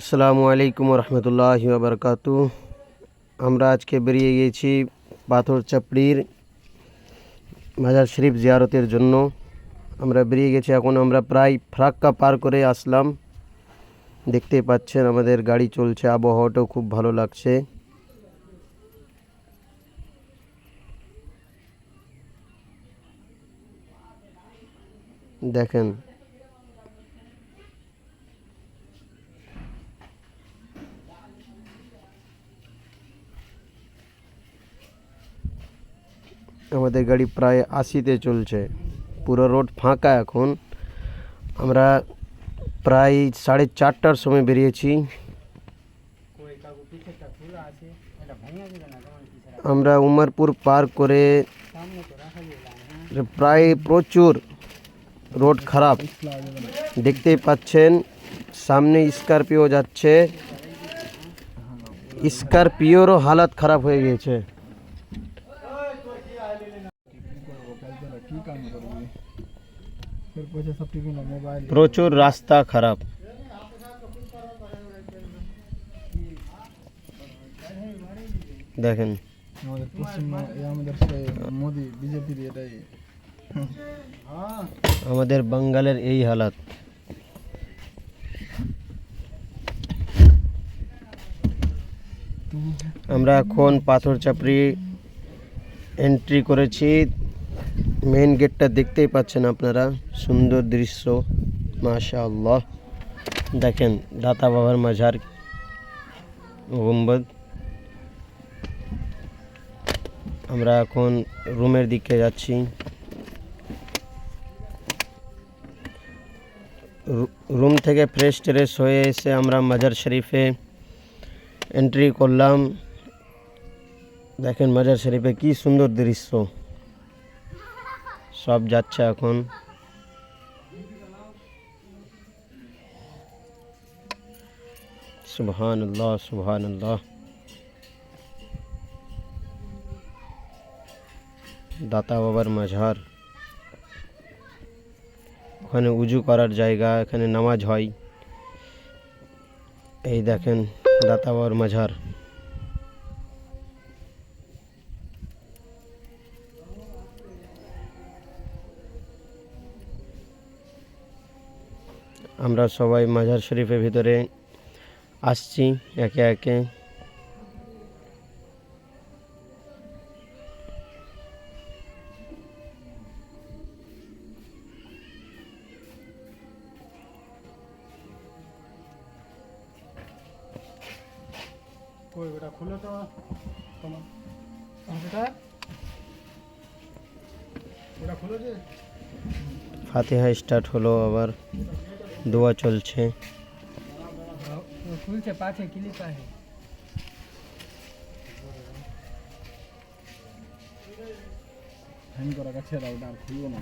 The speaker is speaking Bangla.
আসসালামু আলাইকুম রহমতুল্লাহি ওয়া বারাকাতুহু। আমরা আজকে বেরিয়ে গিয়েছি পাথর চাপড়ির মাজার শরীফ জিয়ারতের জন্য। আমরা বেরিয়ে গেছি, এখন আমরা প্রায় ফারাক্কা পার করে আসলাম। দেখতেই পাচ্ছেন আমাদের গাড়ি চলছে, আবহাওয়াটাও খুব ভালো লাগছে। দেখেন আমাদের গাড়ি প্রায় 80-তে চলছে, পুরো রোড ফাঁকা। এখন আমরা প্রায় 4:30টার সময় বেরিয়েছি। আমরা উমরপুর পার করে প্রায় প্রচুর রোড খারাপ, দেখতেই পাচ্ছেন সামনে স্করপিও যাচ্ছে, স্করপিওরও হালত খারাপ হয়ে গিয়েছে। প্রচুর রাস্তা খারাপ। দেখেন আমাদের বাঙ্গালের এই হালাত। আমরা এখন পাথর চাপড়ি এন্ট্রি করেছি। মেন গেটটা দেখতেই পাচ্ছেন আপনারা, সুন্দর দৃশ্য, মাশাআল্লাহ। দেখেন দাতা বাবার মাজার গুম্বদ। আমরা এখন রুমের দিকে যাচ্ছি। রুম থেকে ফ্রেশ ট্রেশ হয়ে এসে আমরা মাজার শরীফে এন্ট্রি করলাম। দেখেন মাজার শরীফে কি সুন্দর দৃশ্য, সব যাচ্ছে এখন। সুবহানাল্লাহ সুবহানাল্লাহ। দাতা বাবার মাজার, ওখানে উজু করার জায়গা, এখানে নামাজ হয়। এই দেখেন দাতা বাবার মাজার। আমরা সবাই মাজার শরীফের ভিতরে আসছি একে একে। ফাতিহা স্টার্ট হলো, আবার দোয়া চলছে। খুলছে পাছে ক্লিপ আছে। হ্যাং করা গেছে, রাউটার খুলবো না।